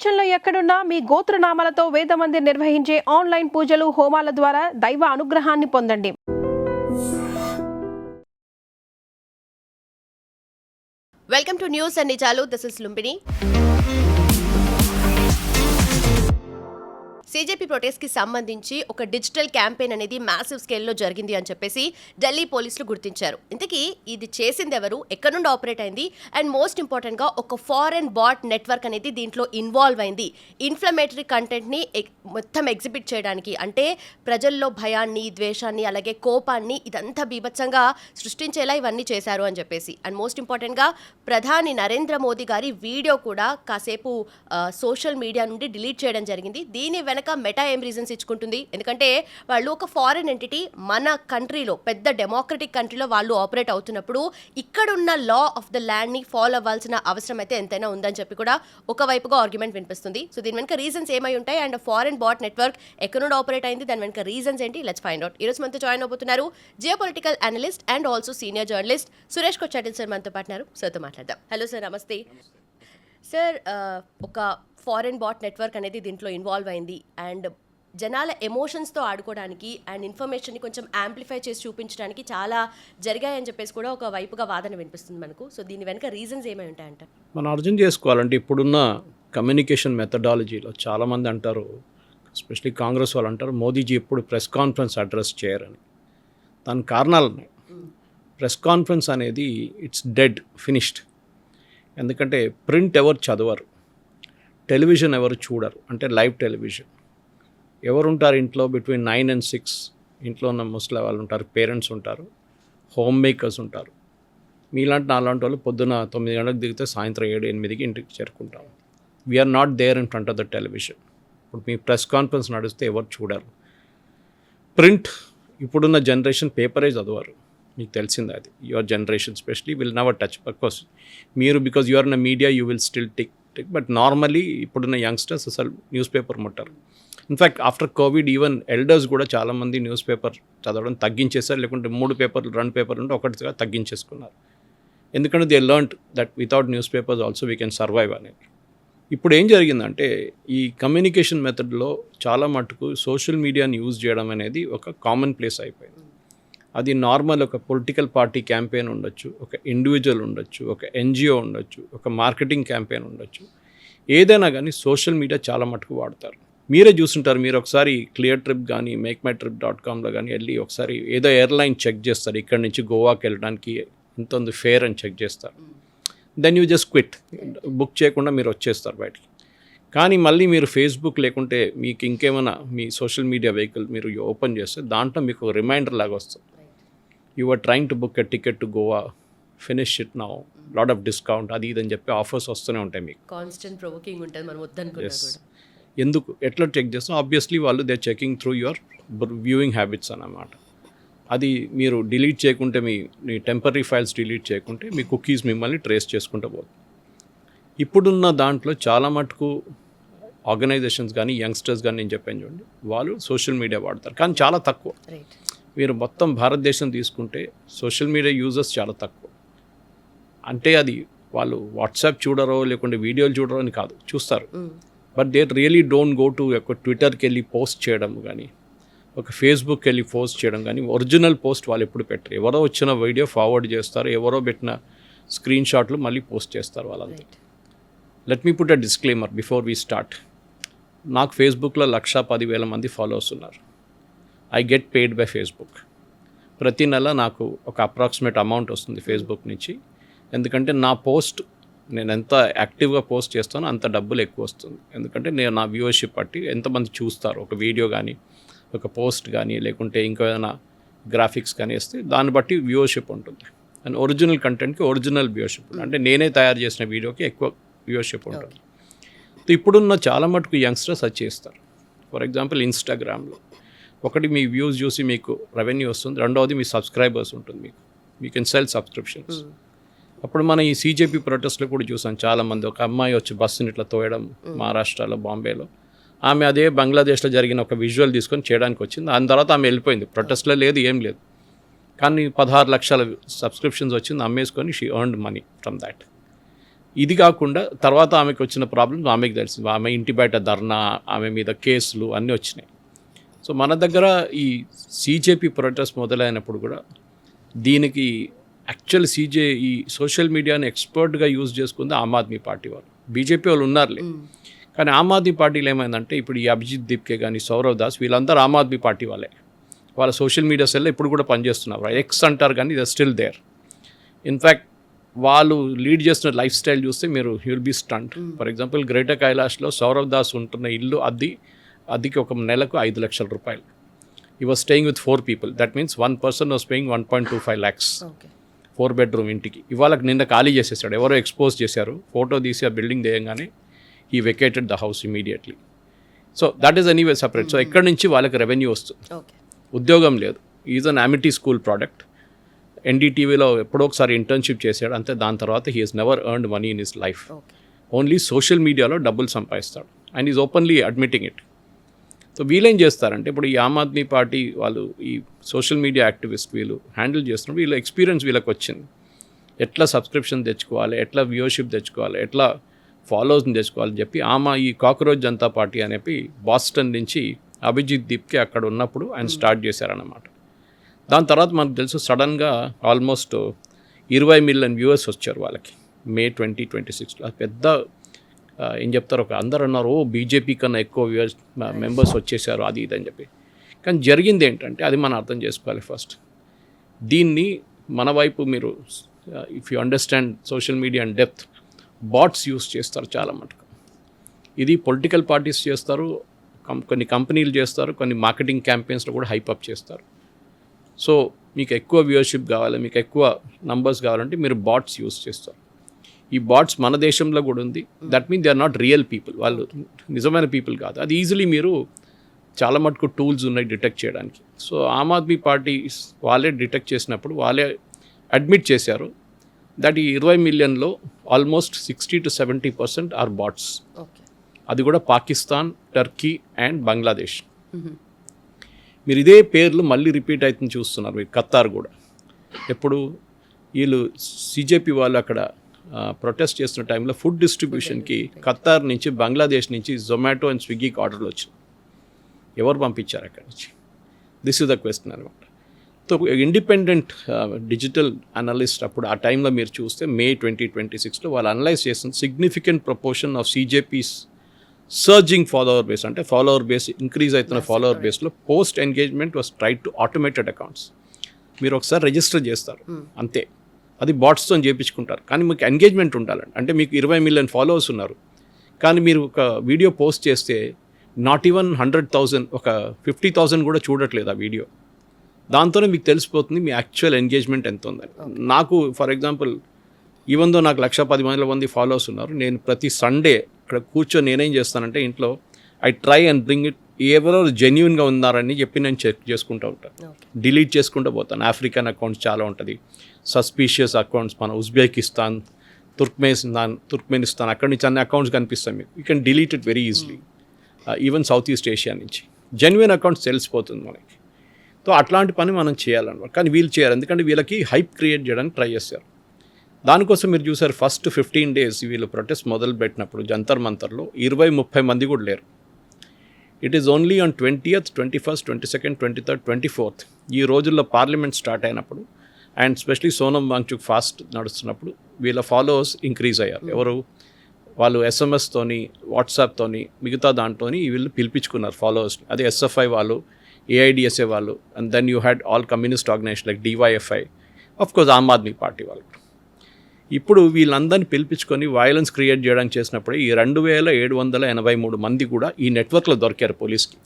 ప్రపంచంలో ఎక్కడున్నా మీ గోత్రనామాలతో వేదమందిర్ నిర్వహించే ఆన్లైన్ పూజలు హోమాల ద్వారా దైవ అనుగ్రహాన్ని పొందండి. వెల్కమ్ టు న్యూస్ అండ్ నిజాలు. This is Lumbini. సీజేపీ ప్రొటెస్ట్కి సంబంధించి ఒక డిజిటల్ క్యాంపెయిన్ అనేది మ్యాసివ్ స్కేల్లో జరిగింది అని చెప్పేసి ఢిల్లీ పోలీసులు గుర్తించారు. ఇంతకీ ఇది చేసింది ఎవరు, ఎక్కడ నుండి ఆపరేట్ అయింది, అండ్ మోస్ట్ ఇంపార్టెంట్గా ఒక ఫారెన్ బాట్ నెట్వర్క్ అనేది దీంట్లో ఇన్వాల్వ్ అయింది. ఇన్ఫ్లమేటరీ కంటెంట్ని మొత్తం ఎగ్జిబిట్ చేయడానికి, అంటే ప్రజల్లో భయాన్ని, ద్వేషాన్ని, అలాగే కోపాన్ని ఇదంతా బీభత్సంగా సృష్టించేలా ఇవన్నీ చేశారు అని చెప్పేసి. అండ్ మోస్ట్ ఇంపార్టెంట్గా ప్రధాని నరేంద్ర మోదీ గారి వీడియో కూడా కాసేపు సోషల్ మీడియా నుండి డిలీట్ చేయడం జరిగింది. దీని వెనక మెటా ఏం రీజన్స్ ఇచ్చుకుంటుంది, ఎందుకంటే వాళ్ళు ఒక ఫారెన్ ఎంటిటీ మన కంట్రీలో, పెద్ద డెమోక్రటిక్ కంట్రీలో వాళ్ళు ఆపరేట్ అవుతున్నప్పుడు ఇక్కడున్న లా ఆఫ్ ద ల్యాండ్ని ఫాలో అవ్వాల్సిన అవసరం అయితే ఎంతైనా ఉందని చెప్పి కూడా ఒకవైపుగా ఆర్గ్యుమెంట్ వినిపిస్తుంది. సో దీని వెనక రీజన్స్ ఏమై ఉంటాయి, అండ్ ఫారెన్ బాట్ నెట్వర్క్ ఎక్కడ నుండి ఆపరేట్ అయింది, దాని వెనక రీజన్స్ ఏంటి, లెట్స్ ఫైండ్ అవుట్. ఈరోజు మనతో జాయిన్ అవబోతున్నారు geo political analyst and also senior journalist Suresh Kochattil sir మనతో పాటున్నారు. సార్తో మాట్లాడదాం. హలో సార్, నమస్తే సార్. ఒక ఫారెన్ బాట్ నెట్వర్క్ అనేది దీంట్లో ఇన్వాల్వ్ అయింది అండ్ జనాల ఎమోషన్స్తో ఆడుకోవడానికి అండ్ ఇన్ఫర్మేషన్ని కొంచెం యాంప్లిఫై చేసి చూపించడానికి చాలా జరిగాయని చెప్పేసి కూడా ఒక వైపుగా వాదన వినిపిస్తుంది మనకు. సో దీని వెనక రీజన్స్ ఏమై ఉంటాయంట? మనం అర్థం చేసుకోవాలంటే ఇప్పుడున్న కమ్యూనికేషన్ మెథడాలజీలో చాలామంది అంటారు, ఎస్పెషలీ కాంగ్రెస్ వాళ్ళు అంటారు, మోదీజీ ఎప్పుడు ప్రెస్ కాన్ఫరెన్స్ అడ్రస్ చేయరని. దానికి కారణాలు ఉన్నాయి. ప్రెస్ కాన్ఫరెన్స్ అనేది ఇట్స్ డెడ్, ఫినిష్డ్. ఎందుకంటే ప్రింట్ ఎవరు చదవరు, టెలివిజన్ ఎవరు చూడరు, అంటే లైవ్ టెలివిజన్. ఎవరు ఉంటారు ఇంట్లో బిట్వీన్ 9 and 6? ఇంట్లో ఉన్న ముసలి వాళ్ళు ఉంటారు, పేరెంట్స్ ఉంటారు, హోమ్ మేకర్స్ ఉంటారు. మీలాంటి నాలాంటి వాళ్ళు పొద్దున 9 గంటలకు దిగితే సాయంత్రం 7-8కి ఇంటికి చేరుకుంటాం. We are not there in front of the television. ఇప్పుడు మీ ప్రెస్ కాన్ఫరెన్స్ నడిస్తే ఎవరు చూడరు. ప్రింట్ ఇప్పుడున్న జనరేషన్ పేపరే చదవరు, మీకు తెలిసింది అది. Your generation specially will never touch because you are in a media you will still tick. But normally ఇప్పుడున్న యంగ్స్టర్స్ అసలు న్యూస్ పేపర్ ముట్టారు. In fact after covid even elders కూడా చాలామంది న్యూస్ పేపర్ చదవడం తగ్గించేశారు, లేకుంటే 3 పేపర్లు 2 పేపర్లు ఉంటే ఒకటిగా తగ్గించేసుకున్నారు. ఎందుకంటే they learned that without news papers also we can survive అనేది. ఇప్పుడు ఏం జరిగిందంటే ఈ కమ్యూనికేషన్ మెథడ్లో చాలా మటుకు సోషల్ మీడియాని యూజ్ చేయడం అనేది ఒక కామన్ ప్లేస్ అయిపోయింది. అది నార్మల్ ఒక పొలిటికల్ పార్టీ క్యాంపెయిన్ ఉండొచ్చు, ఒక ఇండివిజువల్ ఉండొచ్చు, ఒక ఎన్జిఓ ఉండొచ్చు, ఒక మార్కెటింగ్ క్యాంపెయిన్ ఉండొచ్చు. ఏదైనా కానీ సోషల్ మీడియా చాలా మటుకు వాడతారు. మీరే చూస్తుంటారు. మీరు ఒకసారి క్లియర్ ట్రిప్ కానీ makeMyTrip.comలో కానీ వెళ్ళి ఒకసారి ఏదో ఎయిర్లైన్ చెక్ చేస్తారు, ఇక్కడ నుంచి గోవాకి వెళ్ళడానికి ఎంత ఉంది ఫేర్ అని చెక్ చేస్తారు. Then you just quit, book చేయకుండా మీరు వచ్చేస్తారు బయటికి. కానీ మళ్ళీ మీరు ఫేస్బుక్ లేకుంటే మీకు ఇంకేమైనా మీ సోషల్ మీడియా వెహికల్ మీరు ఓపెన్ చేస్తే దాంట్లో మీకు రిమైండర్ లాగా వస్తుంది. You are trying to book a ticket to Goa, finish it now, lot of discount, అది ఇదని చెప్పి ఆఫర్స్ వస్తూనే ఉంటాయి మీకు. కాన్స్టెంట్ ప్రొవోకింగ్ ఉంటుంది మనం వద్దనుకున్నా కూడా. ఎందుకు ఎట్లా చెక్ చేస్తాం? ఆబ్వియస్లీ వాళ్ళు they checking through your viewing habits అన్నమాట. అది మీరు డిలీట్ చేయకుంటే, మీ టెంపరీ ఫైల్స్ డిలీట్ చేయకుంటే మీ కుకీస్ మిమ్మల్ని ట్రేస్ చేసుకుంటూ పోతుంది. ఇప్పుడున్న దాంట్లో చాలా మటుకు ఆర్గనైజేషన్స్ కానీ యంగ్స్టర్స్ కానీ నేను చెప్పాను చూడండి, వాళ్ళు సోషల్ మీడియా వాడతారు, కానీ చాలా తక్కువ. మీరు మొత్తం భారతదేశం తీసుకుంటే సోషల్ మీడియా యూజర్స్ చాలా తక్కువ. అంటే అది వాళ్ళు వాట్సాప్ చూడరో లేకుంటే వీడియోలు చూడరో అని కాదు, చూస్తారు. But they really don't go to ఒక ట్విట్టర్కి వెళ్ళి పోస్ట్ చేయడం కానీ, ఒక ఫేస్బుక్కి వెళ్ళి పోస్ట్ చేయడం కానీ, ఒరిజినల్ పోస్ట్ వాళ్ళు ఎప్పుడు పెట్టరు. ఎవరో వచ్చిన వీడియో ఫార్వర్డ్ చేస్తారు, ఎవరో పెట్టిన స్క్రీన్ షాట్లు మళ్ళీ పోస్ట్ చేస్తారు వాళ్ళంతా. Let me put a disclaimer before we start. నాకు ఫేస్బుక్లో 110,000 మంది ఫాలోవర్స్ ఉన్నారు. I get paid by Facebook. ప్రతి నెల నాకు ఒక అప్రాక్సిమేట్ అమౌంట్ వస్తుంది ఫేస్బుక్ నుంచి. ఎందుకంటే నా పోస్ట్, నేను ఎంత యాక్టివ్గా పోస్ట్ చేస్తానో అంత డబ్బులు ఎక్కువ వస్తుంది. ఎందుకంటే నేను నా వ్యూవర్షిప్ బట్టి ఎంతమంది చూస్తారు ఒక వీడియో కానీ, ఒక పోస్ట్ కానీ, లేకుంటే ఇంకో ఏదైనా గ్రాఫిక్స్ కానీ వేస్తే దాన్ని బట్టి వ్యూవర్షిప్ ఉంటుంది. అండ్ ఒరిజినల్ కంటెంట్కి ఒరిజినల్ వ్యూవర్షిప్ ఉంటుంది, అంటే నేనే తయారు చేసిన వీడియోకి ఎక్కువ వ్యూవర్షిప్ ఉంటుంది. ఇప్పుడున్న చాలా మటుకు యంగ్స్టర్స్ అది చేస్తారు. ఫర్ ఎగ్జాంపుల్ ఇన్స్టాగ్రామ్లో ఒకటి మీ వ్యూస్ చూసి మీకు రెవెన్యూ వస్తుంది, రెండవది మీ సబ్స్క్రైబర్స్ ఉంటుంది, మీకు కెన్ సెల్ సబ్స్క్రిప్షన్స్. అప్పుడు మనం ఈ సీజేపీ ప్రొటెస్ట్లో కూడా చూసాం చాలామంది. ఒక అమ్మాయి వచ్చి బస్సుని ఇట్లా తోయడం మహారాష్ట్రలో, బాంబేలో. ఆమె అదే బంగ్లాదేశ్లో జరిగిన ఒక విజువల్ తీసుకొని చేయడానికి వచ్చింది. దాని తర్వాత ఆమె వెళ్ళిపోయింది, ప్రొటెస్ట్లో లేదు, ఏం లేదు. కానీ 16 లక్షల సబ్స్క్రిప్షన్స్ వచ్చింది, అమ్మేసుకొని she earned money from that. ఇది కాకుండా తర్వాత ఆమెకు వచ్చిన ప్రాబ్లమ్స్ ఆమెకు తెలిసింది. ఆమె ఇంటి బయట ధర్నా, ఆమె మీద కేసులు అన్నీ వచ్చినాయి. సో మన దగ్గర ఈ సీజేపీ ప్రొటెస్ట్ మొదలైనప్పుడు కూడా దీనికి యాక్చువల్ ఈ సోషల్ మీడియాని ఎక్స్పర్ట్గా యూజ్ చేసుకుంది ఆమ్ ఆద్మీ పార్టీ వాళ్ళు. బీజేపీ వాళ్ళు ఉన్నారులే, కానీ ఆమ్ ఆద్మీ పార్టీలో ఏమైందంటే ఇప్పుడు ఈ అభిజిత్ దీప్కే కానీ సౌరవ్ దాస్ వీళ్ళందరూ ఆమ్ ఆద్మీ పార్టీ వాళ్ళే. వాళ్ళ సోషల్ మీడియా సెల్లో ఇప్పుడు కూడా పనిచేస్తున్నారు. ఎక్స్ అంటారు కానీ ఇది స్టిల్ దేర్. ఇన్ఫ్యాక్ట్ వాళ్ళు లీడ్ చేస్తున్న లైఫ్ స్టైల్ చూస్తే మీరు will be stunned. For example greater కైలాష్లో సౌరవ్ దాస్ ఉంటున్న ఇల్లు అద్దెకి ఒక నెలకు 5 లక్షల రూపాయలు. He was staying with 4 people. That means 1 person was paying 1.25 lakhs 4 bedroom ఇంటికి. ఇవాళ నిన్న ఖాళీ చేసేసాడు, ఎవరో ఎక్స్పోజ్ చేశారు, ఫోటో తీసి ఆ బిల్డింగ్ తీయంగానే he vacated the house immediately. So that is anyway separate. So ఎక్కడి నుంచి వాళ్ళకి రెవెన్యూ వస్తుంది, ఉద్యోగం లేదు. Is an Amity school product. ఎన్డీటీవీలో ఎప్పుడో ఒకసారి ఇంటర్న్షిప్ చేశాడు అంతే. దాని తర్వాత he has never earned money in his life. Only social మీడియాలో డబ్బులు సంపాదిస్తాడు and is openly admitting it. So వీళ్ళేం చేస్తారంటే ఇప్పుడు ఈ ఆమ్ ఆద్మీ పార్టీ వాళ్ళు ఈ సోషల్ మీడియా యాక్టివిస్ట్ వీళ్ళు హ్యాండిల్ చేస్తున్నప్పుడు వీళ్ళ ఎక్స్పీరియన్స్ వీళ్ళకి వచ్చింది. ఎట్లా సబ్స్క్రిప్షన్ తెచ్చుకోవాలి, ఎట్లా వ్యూవర్షిప్ తెచ్చుకోవాలి, ఎట్లా ఫాలోవర్స్ని తెచ్చుకోవాలని చెప్పి ఈ కాక్రోచ్ జనతా పార్టీ అనేవి బాస్టన్ నుంచి అభిజిత్ దీప్కే అక్కడ ఉన్నప్పుడు ఆయన స్టార్ట్ చేశారన్నమాట. దాని తర్వాత మనకు తెలుసు సడన్గా ఆల్మోస్ట్ 20 million వ్యూవర్స్ వచ్చారు వాళ్ళకి May 2026లో. పెద్ద ఏం చెప్తారు, అందరు అన్నారు బీజేపీ కన్నా ఎక్కువ వ్యూవర్స్ మెంబర్స్ వచ్చేసారు అది ఇది అని చెప్పి. కానీ జరిగింది ఏంటంటే అది మనం అర్థం చేసుకోవాలి ఫస్ట్. దీన్ని మన వైపు మీరు if you understand social media and depth, bots use చేస్తారు చాలా మటుకు. ఇది పొలిటికల్ పార్టీస్ చేస్తారు, కొన్ని కంపెనీలు చేస్తారు, కొన్ని మార్కెటింగ్ క్యాంపెయిన్స్లో కూడా హైప్ అప్ చేస్తారు. సో మీకు ఎక్కువ వ్యూవర్షిప్ కావాలి, మీకు ఎక్కువ నంబర్స్ కావాలంటే మీరు బాట్స్ యూస్ చేస్తారు. ఈ బాట్స్ మన దేశంలో కూడా ఉంది. That mean they are not real people, వాళ్ళు నిజమైన పీపుల్ కాదు. అది ఈజీలీ మీరు చాలా మటుకు టూల్స్ ఉన్నాయి డిటెక్ట్ చేయడానికి. సో ఆమ్ ఆద్మీ పార్టీ వాళ్ళే డిటెక్ట్ చేసినప్పుడు వాళ్ళే అడ్మిట్ చేశారు దట్ ఈ 20 millionలో ఆల్మోస్ట్ 60 to 70% ఆర్ బాట్స్. అది కూడా పాకిస్తాన్, టర్కీ అండ్ బంగ్లాదేశ్. మీరు ఇదే పేర్లు మళ్ళీ రిపీట్ అవుతుంది చూస్తున్నారు మీరు. ఖతార్ కూడా ఎప్పుడు వీళ్ళు సీజేపీ వాళ్ళు అక్కడ ప్రొటెస్ట్ చేస్తున్న టైంలో ఫుడ్ డిస్ట్రిబ్యూషన్కి ఖతార్ నుంచి, బంగ్లాదేశ్ నుంచి జొమాటో అండ్ స్విగ్గీకి ఆర్డర్లు వచ్చినాయి. ఎవరు పంపించారు అక్కడి నుంచి? దిస్ ఇస్ ద క్వశ్చన్ అనమాట. సో ఇండిపెండెంట్ డిజిటల్ అనలిస్ట్ అప్పుడు ఆ టైంలో మీరు చూస్తే May 2026లో వాళ్ళు అనలైజ్ చేసిన significant proportion of CJP's surging follower base, అంటే ఫాలోవర్ బేస్ ఇంక్రీజ్ అవుతున్న ఫాలోవర్ బేస్లో post engagement was tied to automated accounts. మీరు ఒకసారి రిజిస్టర్ చేస్తారు అంతే, అది బాట్స్తో చేయించుకుంటారు. కానీ మీకు ఎంగేజ్మెంట్ ఉండాలండి. అంటే మీకు 20 million ఫాలోవర్స్ ఉన్నారు, కానీ మీరు ఒక వీడియో పోస్ట్ చేస్తే నాట్ ఈవెన్ 100,000, ఒక 50,000 కూడా చూడట్లేదు ఆ వీడియో. దాంతోనే మీకు తెలిసిపోతుంది మీ యాక్చువల్ ఎంగేజ్మెంట్ ఎంత ఉందని. నాకు ఫర్ ఎగ్జాంపుల్ ఈవెన్ దో నాకు 110,000 మంది ఫాలోవర్స్ ఉన్నారు, నేను ప్రతి సండే ఇక్కడ కూర్చొని నేనేం చేస్తానంటే ఇంట్లో I try and bring it, ఎవరో జెన్యున్గా ఉన్నారని చెప్పి నేను చెక్ చేసుకుంటూ ఉంటాను, డిలీట్ చేసుకుంటూ పోతాను. ఆఫ్రికన్ అకౌంట్స్ చాలా ఉంటుంది, సస్పీషియస్ అకౌంట్స్, మన ఉజ్బెకిస్తాన్, తుర్క్మెనిస్తాన్ అక్కడి నుంచి అన్ని అకౌంట్స్ కనిపిస్తాయి మీకు. You can delete it very easily. Even south east Asia నుంచి జెన్యున్ అకౌంట్స్ తెలిసిపోతుంది మనకి. సో అట్లాంటి పని మనం చేయాలన్నమాట. కానీ వీళ్ళు చేయరు, ఎందుకంటే వీళ్ళకి హైప్ క్రియేట్ చేయడానికి ట్రై చేస్తారు. దానికోసం మీరు చూసారు ఫస్ట్ 15 days వీళ్ళు ప్రొటెస్ట్ మొదలు పెట్టినప్పుడు జంతర్ మంతర్లో 20-30 మంది కూడా లేరు. It is only on 20th, 21st, 22nd, 23rd, 24th ఈ రోజుల్లో పార్లమెంట్ స్టార్ట్ అయినప్పుడు and specially Sonam Wangchuk fast నడుస్తున్నప్పుడు వీళ్ళ ఫాలోవర్స్ ఇంక్రీజ్ అయ్యారు. ఎవరు? వాళ్ళు ఎస్ఎంఎస్తోని, వాట్సాప్తోని, మిగతా దాంట్లోని వీళ్ళు పిలిపించుకున్నారు ఫాలోవర్స్ని. అదే ఎస్ఎఫ్ఐ వాళ్ళు, ఏఐడిఎస్ఏ వాళ్ళు, and then you had all communist organisation like DYFI, of course Aam Aadmi party వాళ్ళు. ఇప్పుడు వీళ్ళందరినీ పిలిపించుకొని వైలెన్స్ క్రియేట్ చేయడానికి చేసినప్పుడు ఈ 2,783 మంది కూడా ఈ నెట్వర్క్లో దొరికారు పోలీస్కి.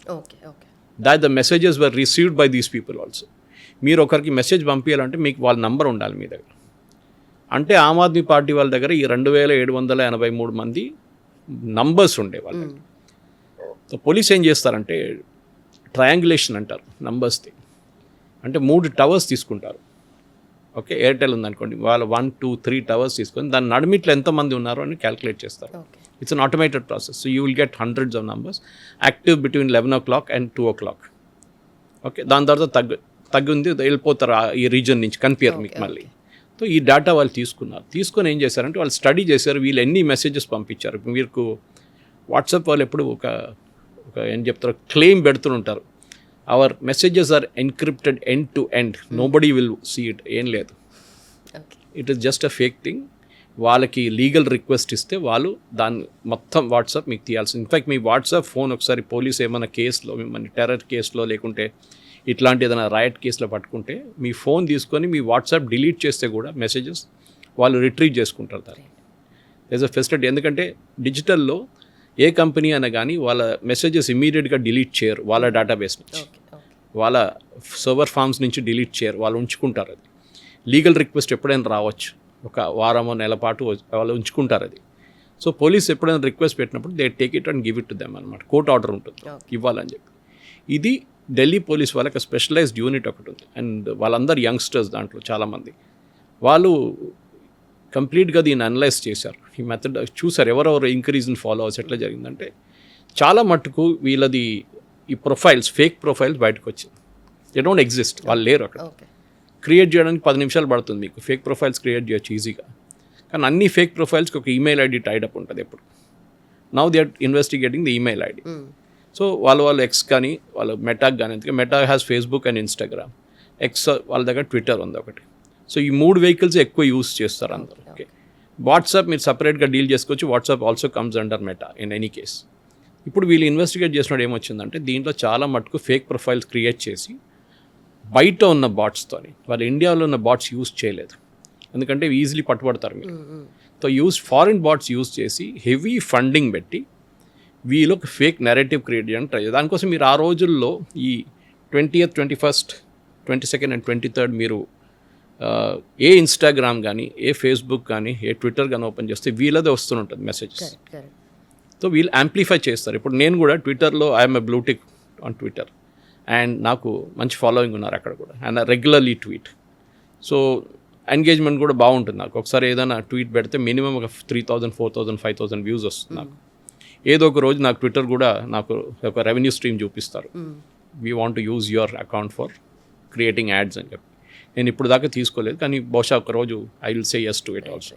That the messages were received by these people also. మీరు ఒకరికి మెసేజ్ పంపించాలంటే మీకు వాళ్ళ నంబర్ ఉండాలి మీ దగ్గర. అంటే ఆమ్ ఆద్మీ పార్టీ వాళ్ళ దగ్గర ఈ 2,783 మంది నంబర్స్ ఉండే వాళ్ళ దగ్గర. సో పోలీస్ ఏం చేస్తారంటే ట్రయాంగులేషన్ అంటారు నంబర్స్ది. అంటే 3 towers తీసుకుంటారు. ఓకే, ఎయిర్టెల్ ఉందనుకోండి, వాళ్ళు 1, 2, 3 towers తీసుకొని దాని నడిమిట్లో ఎంతమంది ఉన్నారో అని క్యాల్కులేట్ చేస్తారు. It's an automated process. So you will get hundreds of numbers active between 11 o'clock and 2 o'clock. Okay, దాని తర్వాత తగ్గింది వెళ్ళిపోతారు ఈ రీజన్ నుంచి కనిపించారు మీకు మళ్ళీ. సో ఈ డేటా వాళ్ళు తీసుకొని ఏం చేశారంటే వాళ్ళు స్టడీ చేశారు, వీళ్ళు ఎన్ని మెసేజెస్ పంపించారు. మీకు వాట్సాప్ వాళ్ళు ఎప్పుడు ఒక ఏం చెప్తారు, క్లెయిమ్ పెడుతుంటారు, our messages are encrypted end to end, nobody will see it. ఏం లేదు, it is just a fake thing. వాళ్ళకి లీగల్ రిక్వెస్ట్ ఇస్తే వాళ్ళు దాన్ని మొత్తం వాట్సాప్ మీకు తీయాల్సింది. ఇన్ఫ్యాక్ట్ మీ వాట్సాప్ ఫోన్ ఒకసారి పోలీస్ ఏమైనా కేసులో, మిమ్మల్ని టెర్రర్ కేసులో లేకుంటే ఇట్లాంటి ఏదైనా రైట్ కేసులో పట్టుకుంటే మీ ఫోన్ తీసుకొని మీ వాట్సాప్ డిలీట్ చేస్తే కూడా మెసేజెస్ వాళ్ళు రిట్రీవ్ చేసుకుంటారు. దాన్ని యాజ్ అ ఫెసిలిటీ. ఎందుకంటే డిజిటల్లో ఏ కంపెనీ అయినా కానీ వాళ్ళ మెసేజెస్ ఇమీడియట్గా డిలీట్ చేయరు, వాళ్ళ డేటాబేస్ నుంచి, వాళ్ళ సర్వర్ ఫార్మ్స్ నుంచి డిలీట్ చేయరు, వాళ్ళు ఉంచుకుంటారు. అది లీగల్ రిక్వెస్ట్ ఎప్పుడైనా రావచ్చు, ఒక వారమో నెల పాటు వాళ్ళు ఉంచుకుంటారు అది. సో పోలీస్ ఎప్పుడైనా రిక్వెస్ట్ పెట్టినప్పుడు they take it and give it to them అనమాట. కోర్ట్ ఆర్డర్ ఉంటుంది ఇవ్వాలని చెప్పి. ఇది ఢిల్లీ పోలీస్ వాళ్ళకి స్పెషలైజ్డ్ యూనిట్ ఒకటి ఉంది, అండ్ వాళ్ళందరూ యంగ్స్టర్స్ దాంట్లో చాలామంది. వాళ్ళు కంప్లీట్గా దీన్ని అనలైజ్ చేశారు, ఈ మెథడ్ చూసారు, ఎవరెవరు ఇంక్రీజ్ ఇన్ ఫాలోవర్స్ ఎట్లా జరిగిందంటే చాలా మట్టుకు వీళ్ళది ఈ ప్రొఫైల్స్, ఫేక్ ప్రొఫైల్స్ బయటకు వచ్చింది. దే డోంట్ ఎగ్జిస్ట్, వాళ్ళు లేరు అక్కడ. క్రియేట్ చేయడానికి 10 నిమిషాలు పడుతుంది మీకు, ఫేక్ ప్రొఫైల్స్ క్రియేట్ చేయొచ్చు ఈజీగా. కానీ అన్ని ఫేక్ ప్రొఫైల్స్కి ఒక ఈమెయిల్ ఐడి టైడప్ ఉంటుంది ఎప్పుడు. Now they are investigating the email ID. So వాళ్ళు ఎక్స్ కానీ వాళ్ళు మెటాక్ కానీ, ఎందుకంటే Meta has Facebook and Instagram, X వాళ్ళ దగ్గర ట్విట్టర్ ఉంది ఒకటి. సో ఈ 3 వెహికల్స్ ఎక్కువ యూస్ చేస్తారు అందరూ. ఓకే, వాట్సాప్ మీరు సపరేట్గా డీల్ చేసుకోవచ్చు, WhatsApp also comes under meta in any case. ఇప్పుడు వీళ్ళు ఇన్వెస్టిగేట్ చేసినప్పుడు ఏమొచ్చిందంటే దీంట్లో చాలా మటుకు ఫేక్ ప్రొఫైల్స్ క్రియేట్ చేసి బయట ఉన్న బాట్స్తోని, వాళ్ళు ఇండియాలో ఉన్న బాట్స్ యూస్ చేయలేదు, ఎందుకంటే ఈజీలీ పట్టుబడతారు మీరు. సో ఫారిన్ బాట్స్ యూస్ చేసి హెవీ ఫండింగ్ పెట్టి వీళ్ళు ఒక ఫేక్ నెరేటివ్ క్రియేట్ చేయడానికి ట్రై చేయాలి. దానికోసం మీరు ఆ రోజుల్లో ఈ 20th, 21st, 22nd and 23rd మీరు ఏ ఇన్స్టాగ్రామ్ కానీ, ఏ ఫేస్బుక్ కానీ, ఏ ట్విట్టర్ కానీ ఓపెన్ చేస్తే వీళ్ళదే వస్తుంటుంది మెసేజెస్. సో వీళ్ళు యాంప్లిఫై చేస్తారు. ఇప్పుడు నేను కూడా ట్విట్టర్లో I'm a blue tick on Twitter, and నాకు మంచి ఫాలోయింగ్ ఉన్నారు అక్కడ కూడా, and regularly tweet. So engagement కూడా బాగుంటుంది నాకు. ఒకసారి ఏదైనా ట్వీట్ పెడితే మినిమం ఒక 3,000, 4,000, 5,000 వ్యూస్ వస్తుంది నాకు. ఏదో ఒక రోజు నాకు ట్విట్టర్ కూడా నాకు ఒక రెవెన్యూ స్ట్రీమ్ చూపిస్తారు, we want to use your account for creating ads అని చెప్పి. నేను ఇప్పుడు దాకా తీసుకోలేదు, కానీ బహుశా ఒక రోజు I will say yes to it also.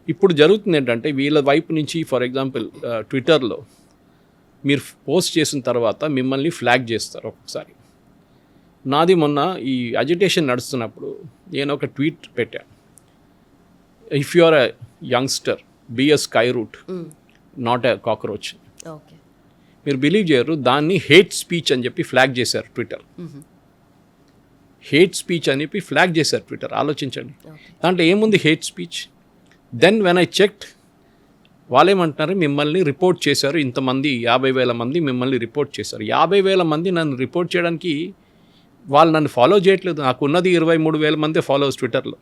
ఇప్పుడు జరుగుతుంది ఏంటంటే వీళ్ళ వైపు నుంచి, ఫర్ ఎగ్జాంపుల్ ట్విట్టర్లో మీరు పోస్ట్ చేసిన తర్వాత మిమ్మల్ని ఫ్లాగ్ చేస్తారు ఒక్కొక్కసారి. నాది మొన్న ఈ అజిటేషన్ నడుస్తున్నప్పుడు నేను ఒక ట్వీట్ పెట్టాను, if you are a youngster be a sky root not a cockroach. మీరు బిలీవ్ చేయరు, దాన్ని హేట్ స్పీచ్ అని చెప్పి ఫ్లాగ్ చేశారు ట్విట్టర్. హేట్ స్పీచ్ అని చెప్పి ఫ్లాగ్ చేశారు ట్విట్టర్. ఆలోచించండి, దాంట్లో ఏముంది hate speech. Then when I checked, వాళ్ళేమంటున్నారు, మిమ్మల్ని రిపోర్ట్ చేశారు ఇంతమంది, 50,000 మంది మిమ్మల్ని రిపోర్ట్ చేశారు. 50,000 మంది నన్ను రిపోర్ట్ చేయడానికి వాళ్ళు నన్ను ఫాలో చేయట్లేదు. నాకు ఉన్నది 23,000 మంది ఫాలోవర్స్ ట్విట్టర్లో.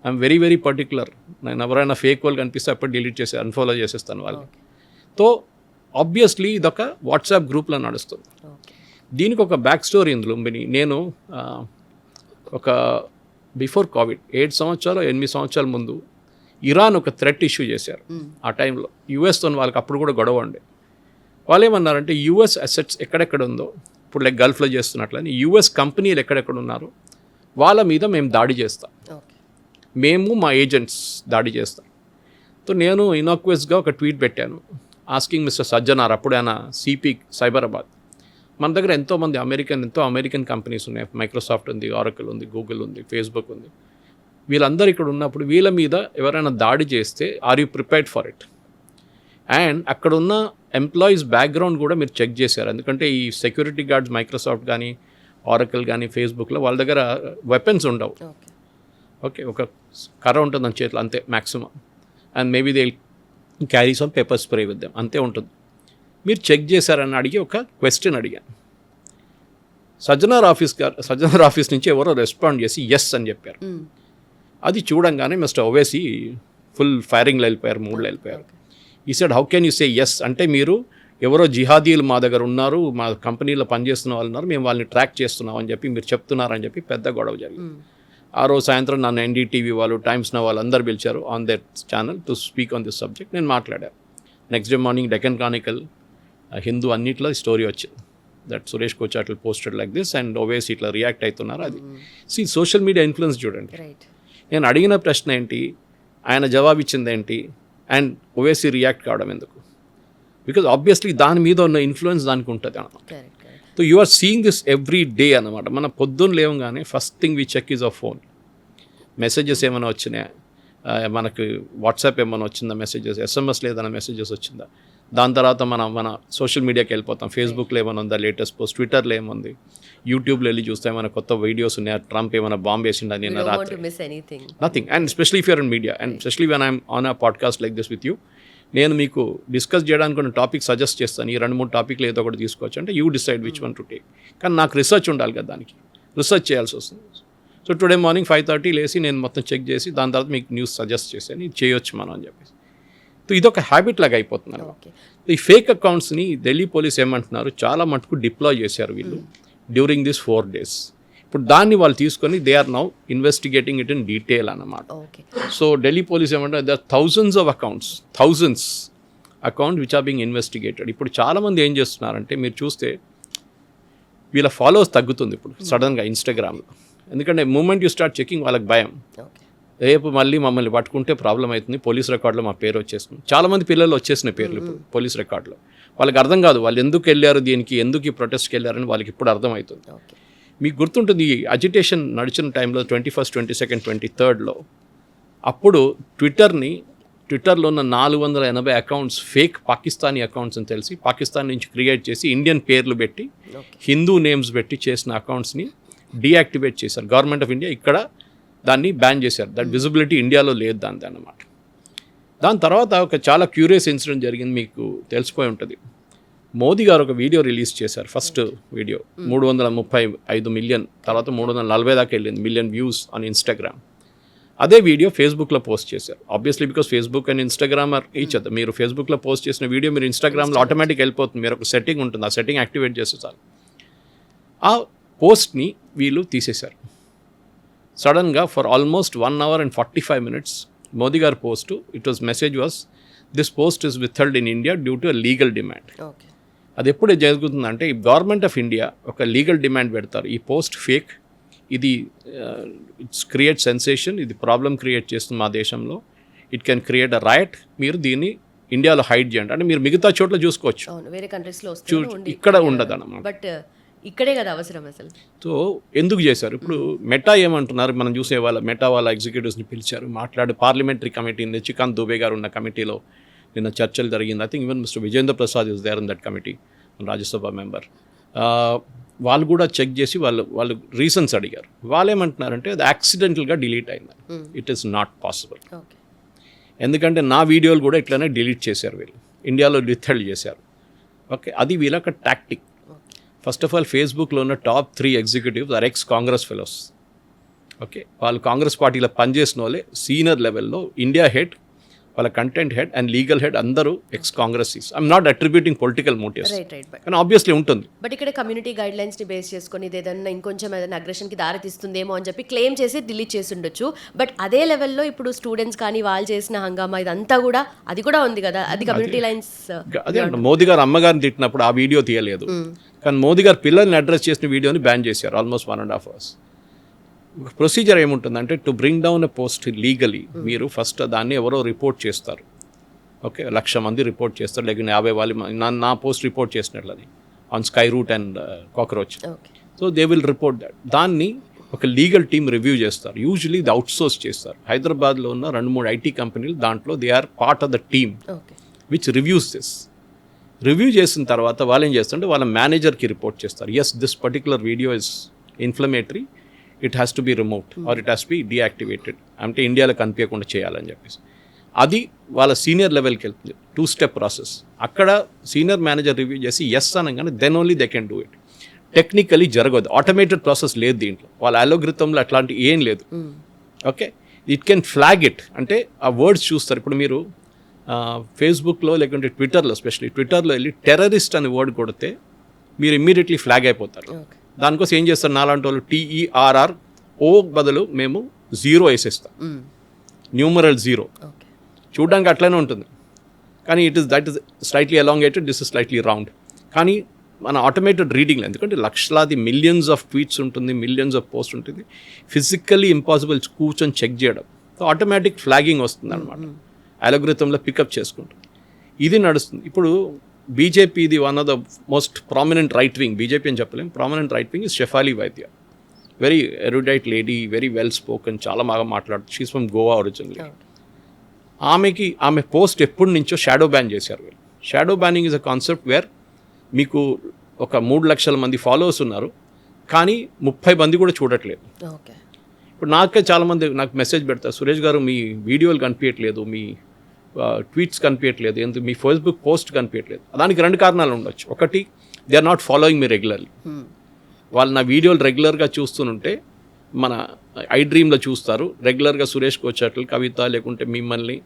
I'm very very particular. నేను ఎవరైనా ఫేక్ వాళ్ళు కనిపిస్తే అప్పుడు డిలీట్ చేసి అన్ఫాలో చేసేస్తాను వాళ్ళని. సో ఆబ్వియస్లీ ఇదొక వాట్సాప్ గ్రూప్లో నడుస్తుంది. దీనికి ఒక బ్యాక్ స్టోరీ ఇందులో. నేను ఒక బిఫోర్ కోవిడ్ 8 సంవత్సరాలు 8 సంవత్సరాల ముందు ఇరాన్ ఒక థ్రెట్ ఇష్యూ చేశారు. ఆ టైంలో యుఎస్తో వాళ్ళకి అప్పుడు కూడా గొడవ ఉండే. వాళ్ళు ఏమన్నారంటే యుఎస్ అసెట్స్ ఎక్కడెక్కడ ఉందో, ఇప్పుడు లైక్ గల్ఫ్లో చేస్తున్నట్లని యుఎస్ కంపెనీలు ఎక్కడెక్కడ ఉన్నారో వాళ్ళ మీద మేము దాడి చేస్తాం, మేము మా ఏజెంట్స్ దాడి చేస్తాం. సో నేను ఇనాక్వస్గా ఒక ట్వీట్ పెట్టాను ఆస్కింగ్ మిస్టర్ సజ్జనార్, అప్పుడు ఆయన సిపి సైబరాబాద్. మన దగ్గర ఎంతో అమెరికన్ కంపెనీస్ ఉన్నాయి, మైక్రోసాఫ్ట్ ఉంది, ఆరకిల్ ఉంది, గూగుల్ ఉంది, ఫేస్బుక్ ఉంది. వీళ్ళందరూ ఇక్కడ ఉన్నప్పుడు వీళ్ళ మీద ఎవరైనా దాడి చేస్తే are you prepared for it? And అక్కడ ఉన్న ఎంప్లాయీస్ బ్యాక్గ్రౌండ్ కూడా మీరు చెక్ చేశారు, ఎందుకంటే ఈ సెక్యూరిటీ గార్డ్స్ మైక్రోసాఫ్ట్ కానీ, ఆరకిల్ కానీ, ఫేస్బుక్లో వాళ్ళ దగ్గర వెపన్స్ ఉండవు. ఓకే, ఒక కర్ర ఉంటుంది దాని చేతిలో అంతే maximum, and maybe they carry some paper spray with them, అంతే ఉంటుంది. మీరు చెక్ చేశారని అడిగి ఒక క్వశ్చన్ అడిగాను. సజ్జనార్ ఆఫీస్ నుంచి ఎవరో రెస్పాండ్ చేసి ఎస్ అని చెప్పారు. అది చూడంగానే మిస్టర్ ఓవేసీ ఫుల్ ఫైరింగ్లో వెళ్ళిపోయారు, మూడ్లో వెళ్ళిపోయారు. He said how can you say yes అంటే, మీరు ఎవరో జిహాదీలు మా దగ్గర ఉన్నారు, మా కంపెనీలో పనిచేస్తున్న వాళ్ళు ఉన్నారు, మేము వాళ్ళని ట్రాక్ చేస్తున్నాం అని చెప్పి మీరు చెప్తున్నారని చెప్పి పెద్ద గొడవ జరిగింది. ఆ రోజు సాయంత్రం నన్ను ఎన్డీటీవీ వాళ్ళు, టైమ్స్ నౌ వాళ్ళు అందరు పిలిచారు on that channel to speak on this subject. నేను మాట్లాడాను. Next day morning Deccan Chronicle, Hindu అన్నిట్లో స్టోరీ వచ్చింది that Suresh Kochattil posted like this and Owaisi ఇట్లా రియాక్ట్ అవుతున్నారు. అది సోషల్ మీడియా ఇన్ఫ్లుయెన్స్ చూడండి. నేను అడిగిన ప్రశ్న ఏంటి, ఆయన జవాబు ఇచ్చింది ఏంటి, అండ్ ఓవైసీ రియాక్ట్ కావడం ఎందుకు? బికాజ్ ఆబ్వియస్లీ దాని మీద ఉన్న ఇన్ఫ్లుయెన్స్ దానికి ఉంటుంది అన్నమాట. So you are seeing this every day అనమాట. మన పొద్దున్న లేవగానే first thing we check is a phone. Messages ఏమైనా వచ్చినాయా, మనకు వాట్సాప్ ఏమైనా వచ్చిందా మెసేజెస్, ఎస్ఎంఎస్ ఏదైనా మెసేజెస్ వచ్చిందా, దాని తర్వాత మన సోషల్ మీడియాకి వెళ్ళిపోతాం. ఫేస్బుక్లో ఏమైనా ఉందా లేటెస్ట్ పోస్ట్, ట్విట్టర్లో ఏముంది, యూట్యూబ్లో వెళ్ళి చూస్తే ఏమైనా కొత్త వీడియోస్ ఉన్నాయా, ట్రంప్ ఏమైనా బాంబ్ వేసిండా నిన్న రాత్రి, nothing. And specially if you're in media and specially when I'm on a podcast like this with you, నేను మీకు డిస్కస్ చేయడానికి కొన్ని టాపిక్ సజెస్ట్ చేస్తాను. ఈ 2-3 టాపిక్లు ఏదో ఒకటి తీసుకోవచ్చు అంటే you decide which one to take. కానీ నాకు రీసెర్చ్ ఉండాలి కదా, దానికి రీసెర్చ్ చేయాల్సి వస్తుంది. సో టుడే మార్నింగ్ 5:30 లేసి నేను మొత్తం చెక్ చేసి దాని తర్వాత మీకు న్యూస్ సజెస్ట్ చేశాను, ఇది చేయొచ్చు మనం అని చెప్పేసి. సో ఇదొక హ్యాబిట్ లాగా అయిపోతున్నారు. ఈ ఫేక్ అకౌంట్స్ని ఢిల్లీ పోలీస్ ఏమంటున్నారు, చాలా మటుకు డిప్లాయ్ చేశారు వీళ్ళు డ్యూరింగ్ దిస్ 4 days. ఇప్పుడు దాన్ని వాళ్ళు తీసుకొని they are now investigating it in detail అన్నమాట. సో ఢిల్లీ పోలీస్ ఏమంటారు, they are thousands accounts which are being investigated. ఇప్పుడు చాలామంది ఏం చేస్తున్నారంటే మీరు చూస్తే వీళ్ళ ఫాలోవర్స్ తగ్గుతుంది ఇప్పుడు సడన్గా ఇన్స్టాగ్రామ్లో. ఎందుకంటే మూమెంట్ యూ స్టార్ట్ చెకింగ్ వాళ్ళకి భయం, రేపు మళ్ళీ మమ్మల్ని పట్టుకుంటే ప్రాబ్లం అవుతుంది, పోలీస్ రికార్డులో మా పేరు వచ్చేస్తుంది. చాలామంది పిల్లలు వచ్చేసిన పేర్లు ఇప్పుడు పోలీస్ రికార్డులో. వాళ్ళకి అర్థం కాదు వాళ్ళు ఎందుకు వెళ్ళారు, దీనికి ఎందుకు ఈ ప్రొటెస్ట్కి వెళ్ళారని వాళ్ళకి ఇప్పుడు అర్థమవుతుంది. మీకు గుర్తుంటుంది ఈ అజిటేషన్ నడిచిన టైంలో 21st, 22nd, 23rd అప్పుడు ట్విట్టర్లో ఉన్న 480 అకౌంట్స్ ఫేక్ పాకిస్తానీ అకౌంట్స్ అని తెలిసి పాకిస్తాన్ నుంచి క్రియేట్ చేసి ఇండియన్ పేర్లు పెట్టి హిందూ నేమ్స్ పెట్టి చేసిన అకౌంట్స్ని డీయాక్టివేట్ చేశారు. గవర్నమెంట్ ఆఫ్ ఇండియా ఇక్కడ దాన్ని బ్యాన్ చేశారు. దట్ విజిబిలిటీ ఇండియాలో లేదు దాని అన్నమాట. దాని తర్వాత ఒక చాలా క్యూరియస్ ఇన్సిడెంట్ జరిగింది, మీకు తెలిసిపోయి ఉంటుంది. మోదీ గారు ఒక వీడియో రిలీజ్ చేశారు, ఫస్ట్ వీడియో 335 మిలియన్, తర్వాత 340 దాకా వెళ్ళింది మిలియన్ వ్యూస్ ఆన్ ఇన్స్టాగ్రామ్. అదే వీడియో ఫేస్బుక్లో పోస్ట్ చేశారు. Obviously because Facebook and Instagram are each other. మీరు ఫేస్బుక్లో పోస్ట్ చేసిన వీడియో మీరు ఇన్స్టాగ్రామ్లో ఆటోమేటిక్ వెళ్ళిపోతుంది. మీరు ఒక సెట్టింగ్ ఉంటుంది, ఆ సెట్టింగ్ యాక్టివేట్ చేస్తే చాలు. ఆ పోస్ట్ని వీళ్ళు తీసేశారు సడన్గా. For almost 1 hour and 45 minutes Modi గారి post, it was message was this post is withheld in India due to legal demand. అది ఎప్పుడు జరుగుతుందంటే ఈ గవర్నమెంట్ ఆఫ్ ఇండియా ఒక లీగల్ డిమాండ్ పెడతారు, ఈ పోస్ట్ ఫేక్, ఇది ఇట్స్ క్రియేట్ సెన్సేషన్, ఇది ప్రాబ్లం క్రియేట్ చేస్తుంది మా దేశంలో, it can create a riot, మీరు దీన్ని ఇండియాలో హైడ్ చేయండి అంటే మీరు మిగతా చోట్ల చూసుకోవచ్చు, వేరే కంట్రీస్లో ఇక్కడ ఉండదు అన్నమాట. బట్ ఇక్కడే కదా అవసరం అసలు. సో ఎందుకు చేశారు? ఇప్పుడు మెటా ఏమంటున్నారు, మనం చూసే మెటా వాళ్ళ ఎగ్జిక్యూటివ్స్ని పిలిచారు, మాట్లాడి పార్లమెంటరీ కమిటీ, నిచికాంత్ దుబే గారు ఉన్న కమిటీలో నిన్న చర్చలు జరిగింది. I think even mister Vijendra Prasad is there in that committee, Rajya Sabha member. వాళ్ళు కూడా చెక్ చేసి వాళ్ళు రీజన్స్ అడిగారు. వాళ్ళు ఏమంటున్నారంటే అది యాక్సిడెంటల్గా డిలీట్ అయింది, ఇట్ ఈస్ నాట్ పాసిబుల్. ఎందుకంటే నా వీడియోలు కూడా ఇట్లానే డిలీట్ చేశారు వీళ్ళు, ఇండియాలో విత్హెల్డ్ చేశారు. ఓకే, అది వీళ్ళొక టాక్టిక్. ఫస్ట్ ఆఫ్ ఆల్ ఫేస్బుక్లో ఉన్న top 3 executives are ex Congress fellows. Okay, వాళ్ళు కాంగ్రెస్ పార్టీలో పనిచేసిన వాళ్ళే, సీనియర్ లెవెల్లో ఇండియా హెడ్, వాళ్ళ content head and legal head అందరూ ex Congress. I'm not attributing political motives, కానీ ఆబ్వియస్లీ ఉంటుంది. బట్ ఇక్కడ కమ్యూనిటీ గైడ్ లైన్స్ ని బేస్ చేసుకొని ఇది ఏదైనా ఇంకొంచెం ఏదైనా అగ్రెషన్కి దారితీస్తుందేమో అని చెప్పి క్లెయిమ్ చేసి డిలీట్ చేసి ఉండొచ్చు. బట్ అదే లెవెల్లో ఇప్పుడు స్టూడెంట్స్ కానీ వాళ్ళు చేసిన హంగామా ఇదంతా కూడా అది కూడా ఉంది కదా, అది కమ్యూనిటీ లైన్స్. అదే అంటే మోదీ గారు అమ్మగారిని తిట్టినప్పుడు ఆ వీడియో తీయలేదు, కానీ మోదీ గారు పిల్లల్ని అడ్రస్ చేసిన వీడియోని బ్యాన్ చేశారు ఆల్మోస్ట్ 1.5 hours. ప్రొసీజర్ ఏముంటుందంటే to bring down a post legally మీరు ఫస్ట్ దాన్ని ఎవరో రిపోర్ట్ చేస్తారు. ఓకే, 1,00,000 మంది రిపోర్ట్ చేస్తారు, లేకపోతే 50 వాళ్ళు నా పోస్ట్ రిపోర్ట్ చేసినట్లని on sky route and cockroach. So they will report that. దాన్ని ఒక లీగల్ టీమ్ రివ్యూ చేస్తారు. యూజువలీ ఇది అవుట్సోర్స్ చేస్తారు. హైదరాబాద్లో ఉన్న 2-3 ఐటీ కంపెనీలు దాంట్లో they are part of the team which reviews this. Review చేసిన తర్వాత వాళ్ళు ఏం చేస్తారంటే వాళ్ళ మేనేజర్కి రిపోర్ట్ చేస్తారు, yes this particular video is inflammatory, it has to be removed or it has be deactivated, అంటే ఇండియాలో కనిపించకుండా చేయాలని చెప్పేసి. అది వాళ్ళ సీనియర్ లెవెల్కి వెళ్తుంది, 2-step ప్రాసెస్. అక్కడ సీనియర్ మేనేజర్ రివ్యూ చేసి ఎస్ అనగానే then only they can do it. Technically జరగదు, ఆటోమేటెడ్ ప్రాసెస్ లేదు దీంట్లో, వాళ్ళ అలోగ్రితంలో అట్లాంటి ఏం లేదు. Okay, it can flag it, అంటే ఆ వర్డ్స్ చూస్తారు. ఇప్పుడు మీరు ఫేస్బుక్లో లేకుంటే ట్విట్టర్లో, ఎస్పెషల్లీ ట్విట్టర్లో వెళ్ళి టెర్రరిస్ట్ అనే వర్డ్ కొడితే మీరు ఇమ్మీడియట్లీ ఫ్లాగ్ అయిపోతారు. దానికోసం ఏం చేస్తారు నాలాంటి వాళ్ళు, TERRO బదులు మేము 0 వేసేస్తాం, న్యూమరల్ 0. చూడడానికి అట్లనే ఉంటుంది, కానీ that is slightly elongated, this is slightly round. కానీ మన ఆటోమేటెడ్ రీడింగ్లో, ఎందుకంటే లక్షలాది మిలియన్స్ ఆఫ్ ట్వీట్స్ ఉంటుంది, మిలియన్స్ ఆఫ్ పోస్ట్ ఉంటుంది, ఫిజికల్లీ ఇంపాసిబుల్ కూర్చొని చెక్ చేయడం. సో ఆటోమేటిక్ ఫ్లాగింగ్ వస్తుంది అనమాట, అల్గోరిథంలో పికప్ చేసుకుంటుంది. ఇది నడుస్తుంది. ఇప్పుడు బీజేపీది one of the most prominent right wing, BJP అని చెప్పలేం, prominent right wing is Shefali Vaidya. Very erudite lady, very well spoken, చాలా బాగా మాట్లాడుతుంది. She's from Goa originally. ఆమె పోస్ట్ ఎప్పటి నుంచో షాడో బ్యాన్ చేశారు వీళ్ళు. Shadow banning is a concept where మీకు ఒక 3 లక్షల మంది ఫాలోవర్స్ ఉన్నారు, కానీ 30 మంది కూడా చూడట్లేదు. ఓకే. ఇప్పుడు నాకే చాలామంది నాకు మెసేజ్ పెడతారు, సురేష్ గారు మీ వీడియోలు కనిపించట్లేదు, మీ ట్వీట్స్ కనిపించట్లేదు, ఎందుకు మీ ఫేస్బుక్ పోస్ట్ కనిపించట్లేదు. దానికి 2 కారణాలు ఉండొచ్చు. ఒకటి, they are not following me regularly. వాళ్ళు నా వీడియోలు రెగ్యులర్గా చూస్తుంటే మన ఐ డ్రీమ్లో చూస్తారు, రెగ్యులర్గా సురేష్ కోచట్లు, కవిత, లేకుంటే మిమ్మల్ని,